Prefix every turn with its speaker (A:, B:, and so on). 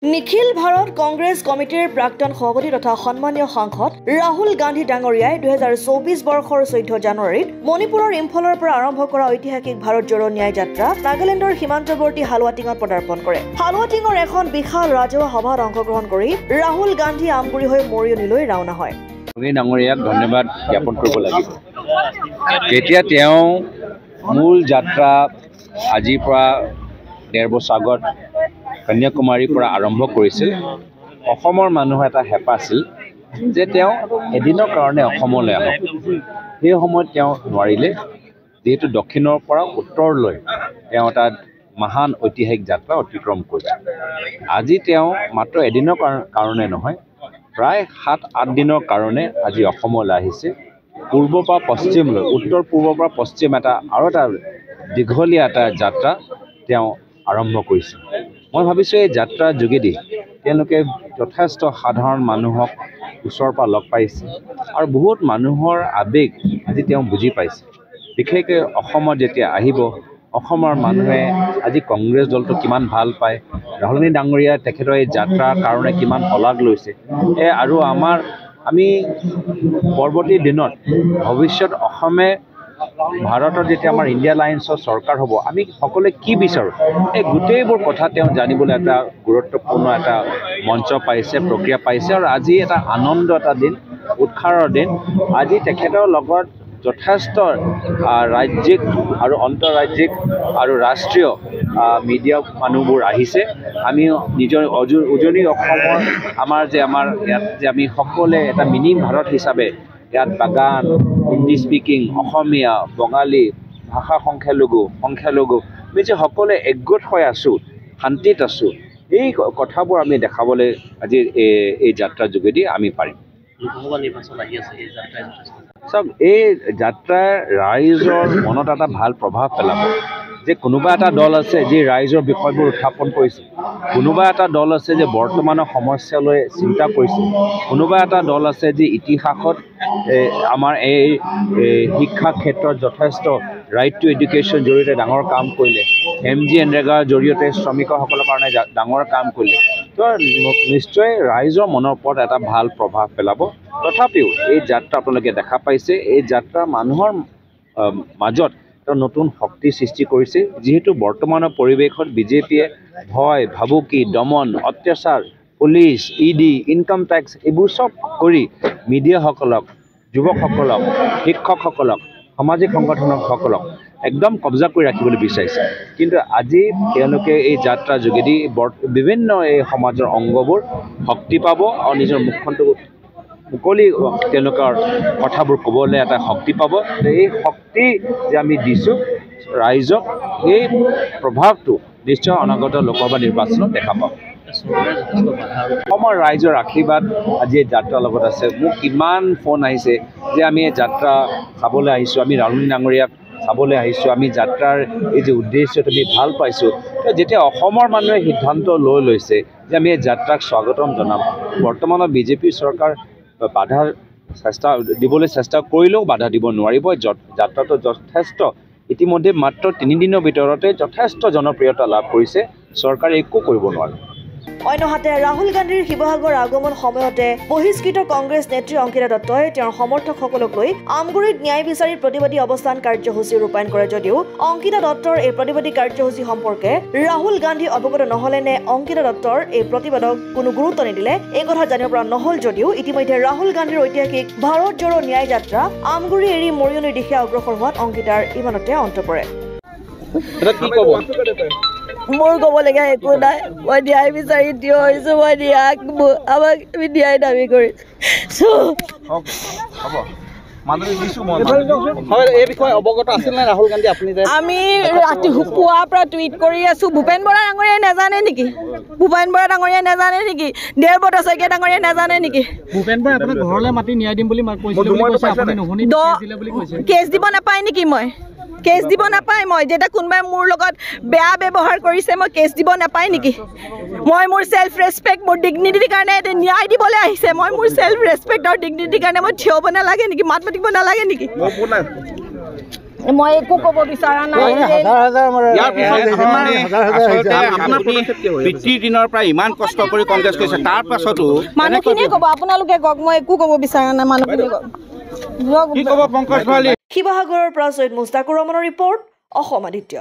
A: নিখিল ভাৰত কংগ্ৰেছ কমিটিৰ প্ৰাক্তন সভাপতি তথা সন্মানীয় সাংসদ ৰাহুল গান্ধী ডাঙৰীয়াই 2024 বৰ্ষৰ 14 জানুৱাৰীত মণিপুৰৰ ইম্ফলৰ পৰা আৰম্ভ কৰা ঐতিহাসিক ভাৰত জোড়ো ন্যায় যাত্ৰা নাগালেণ্ডৰ সীমান্তৱৰ্তী হালুৱাটিঙত পদাৰ্পণ কৰে। হালুৱাটিঙৰ এখন বিশাল ৰাজহুৱা সভাত অংশগ্ৰহণ কৰি ৰাহুল গান্ধী আমগুৰি হৈ মৰিয়নিলৈ ৰাওনা হয়।
B: ডাঙৰীয়াক ধন্যবাদ জ্ঞাপন কৰিব লাগিব। যেতিয়া তেওঁ মূল যাত্ৰা আজিৰ পৰা 1.5 বছৰ আগত কন্যাকুমাৰীৰ পৰা আৰম্ভ কৰিছিল, অসমৰ মানুহৰ এটা হেঁপাহ আছিল যে তেওঁ এদিনৰ কাৰণে অসমলৈ আহক। সেই সময়ত তেওঁ নোৱাৰিলে, যিহেতু দক্ষিণৰ পৰা উত্তৰলৈ তেওঁ এটা মহান ঐতিহাসিক যাত্ৰা অতিক্ৰম কৰিলে। আজি তেওঁ মাত্ৰ এদিনৰ কাৰণে নহয়, প্ৰায় 7-8 দিনৰ কাৰণে আজি অসমলৈ আহিছে। পূৰ্বৰ পৰা পশ্চিমলৈ, উত্তৰ পূৰ্বৰ পৰা পশ্চিম আৰু এটা দীঘলীয়া এটা যাত্ৰা তেওঁ আৰম্ভ কৰিছে। মই ভাবিছোঁ এই যাত্ৰাৰ যোগেদি তেওঁলোকে যথেষ্ট সাধাৰণ মানুহক ওচৰৰ পৰা লগ পাইছে আৰু বহুত মানুহৰ আৱেগ আজি তেওঁ বুজি পাইছে। বিশেষকৈ অসমত যেতিয়া আহিব, অসমৰ মানুহে আজি কংগ্ৰেছ দলটো কিমান ভাল পায়, ৰাহুল গান্ধী ডাঙৰীয়া তেখেতৰ এই যাত্ৰাৰ কাৰণে কিমান শলাগ লৈছে, আৰু আমি পৰৱৰ্তী দিনত ভৱিষ্যত অসমে ভাৰতৰ যেতিয়া আমাৰ ইণ্ডিয়া এলায়েন্সৰ চৰকাৰ হ'ব, আমি সকলোৱে কি বিচাৰোঁ, এই গোটেইবোৰ কথা তেওঁ জানিবলৈ এটা গুৰুত্বপূৰ্ণ এটা মঞ্চ পাইছে, প্ৰক্ৰিয়া পাইছে। আৰু আজি এটা আনন্দ এটা দিন, উৎসাহৰ দিন। আজি তেখেতৰ লগত যথেষ্ট ৰাজ্যিক আৰু আন্তঃৰাজ্যিক আৰু ৰাষ্ট্ৰীয় মিডিয়া মানুহবোৰ আহিছে। আমি নিজৰ উজনি অসমৰ আমাৰ ইয়াত যে আমি সকলোৱে এটা মিনি ভাৰত হিচাপে ইয়াত বাগান, হিন্দী স্পিকিং, অসমীয়া, বঙালী, ভাষা সংখ্যালঘু আমি যে সকলোৱে একগোট হৈ আছোঁ, শান্তিত আছোঁ, এই কথাবোৰ আমি দেখাবলৈ আজিৰ এই যাত্ৰাৰ যোগেদি আমি পাৰিম। চাওক, এই যাত্ৰাই ৰাইজৰ মনত এটা ভাল প্ৰভাৱ পেলাব যে কোনোবা এটা দল আছে যি ৰাইজৰ বিষয়বোৰ উত্থাপন কৰিছে, কোনোবা এটা দল আছে যে বৰ্তমানৰ সমস্যালৈ চিন্তা কৰিছে, কোনোবা এটা দল আছে যি ইতিহাসত আমাৰ এই শিক্ষা ক্ষেত্ৰত যথেষ্ট ৰাইট টু এডুকেশ্যন জৰিয়তে ডাঙৰ কাম কৰিলে, MG এনৰেগাৰ জৰিয়তে শ্ৰমিকসকলৰ কাৰণে ডাঙৰ কাম কৰিলে। তো নিশ্চয় ৰাইজৰ মনৰ ওপৰত এটা ভাল প্ৰভাৱ পেলাব। তথাপিও এই যাত্ৰা আপোনালোকে দেখা পাইছে, এই যাত্ৰা মানুহৰ মাজত এটা নতুন শক্তি সৃষ্টি কৰিছে। যিহেতু বৰ্তমানৰ পৰিৱেশত বিজেপিয়ে ভয়, ভাবুকি, দমন, অত্যাচাৰ, পুলিচ, ED, ইনকাম টেক্স এইবোৰ চব কৰি মিডিয়াসকলক, যুৱকসকলক, শিক্ষকসকলক, সামাজিক সংগঠনসকলক একদম কব্জা কৰি ৰাখিবলৈ বিচাৰিছে। কিন্তু আজি তেওঁলোকে এই যাত্ৰাৰ যোগেদি বিভিন্ন এই সমাজৰ অংগবোৰ শক্তি পাব আৰু নিজৰ মুখখনটো মুকলি তেওঁলোকৰ কথাবোৰ ক'বলৈ এটা শক্তি পাব। এই শক্তি যে আমি দিছোঁ ৰাইজক, এই প্ৰভাৱটো নিশ্চয় অনাগত লোকসভা নিৰ্বাচনত দেখা পাব। অসমৰ ৰাইজৰ আশীৰ্বাদ আজি এই যাত্ৰাৰ লগত আছে। মোক কিমান ফোন আহিছে যে আমি এই যাত্ৰা চাবলৈ আহিছোঁ, আমি ৰাহুল ডাঙৰীয়াক চাবলৈ আহিছোঁ, আমি যাত্ৰাৰ এই যে উদ্দেশ্যটো আমি ভাল পাইছোঁ। যেতিয়া অসমৰ মানুহে সিদ্ধান্ত লৈছে যে আমি এই যাত্ৰাক স্বাগতম জনাম, বৰ্তমানৰ বিজেপি চৰকাৰ বাধা দিবলৈ চেষ্টা কৰিলেও বাধা দিব নোৱাৰিব। যাত্ৰাটো যথেষ্ট ইতিমধ্যে মাত্ৰ 3 দিনৰ ভিতৰতে যথেষ্ট জনপ্ৰিয়তা লাভ কৰিছে, চৰকাৰে একো কৰিব নোৱাৰে।
A: অন্যহাতে ৰাহুল গান্ধীৰ শিৱসাগৰ আগমন সময়তে বহিষ্কৃত কংগ্ৰেছ নেত্ৰী অংকিতা দত্তই তেওঁৰ সমৰ্থকসকলক লৈ আমগুৰিত ন্যায় বিচাৰি প্ৰতিবাদী অৱস্থান কাৰ্যসূচী ৰূপায়ণ কৰে। যদিও অংকিতা দত্তৰ এই প্ৰতিবাদী কাৰ্যসূচী সম্পৰ্কে ৰাহুল গান্ধী অৱগত নহলে নে অংকিতা দত্তৰ এই প্ৰতিবাদক কোনো গুৰুত্ব নিদিলে, এই কথা জানিব পৰা নহল। যদিও ইতিমধ্যে ৰাহুল গান্ধীৰ ঐতিহাসিক ভাৰত জোড়ো ন্যায় যাত্ৰা আমগুৰি এৰি মৰিয়নিৰ দিশে অগ্ৰসৰ হোৱাত অংকিতাৰ ইমানতে অন্ত পৰে। মোৰ ক'বলগীয়া একো নাই, মই ন্যায় বিচাৰি থিয় হৈছোঁ, মই আমাক ন্যায় দাবী কৰিছোঁ। আমি ৰাতি পুৱাৰ পৰা টুইট কৰি আছো। ভূপেন বৰা ডাঙৰীয়াই নাজানে নেকি? 1.5 বছৰীয়া ডাঙৰীয়াই নাজানে নেকি? কেছ দিব নাপায় নেকি? কেছ দিব নাপায়। মই যেতিয়া কোনোবাই মোৰ লগত বেয়া ব্যৱহাৰ কৰিছে, মই কেছ দিব নাপায় নেকি? মই মোৰ সেলফ ৰেসপেক্ট, মোৰ ডিগনিটিৰ কাৰণে ন্যায় দিবলৈ আহিছে। মই মোৰ সেলফ ৰেসপেক্ট আৰু ডিগনিটিৰ কাৰণে মই থিয় হ'ব নালাগে নেকি? মাত মাতিব নালাগে নেকি?
C: মই একো ক'ব বিচৰা নাই।
D: পিতৃৰ দিনৰ পৰা ইমান কষ্ট কৰি কংগ্ৰেছ কৰিছে, তাৰ পাছতো
C: মানুহখিনিয়ে ক'ব, আপোনালোকে কওক, মই একো ক'ব বিচৰা নাই। মানুহখিনিয়ে
D: কি ক'ব পংকজ ভৰালী?
A: শিৱসাগৰৰ পৰা ছৈয়দ মুস্তাকুৰ ৰহমানৰ ৰিপৰ্ট, অসম আদিত্য।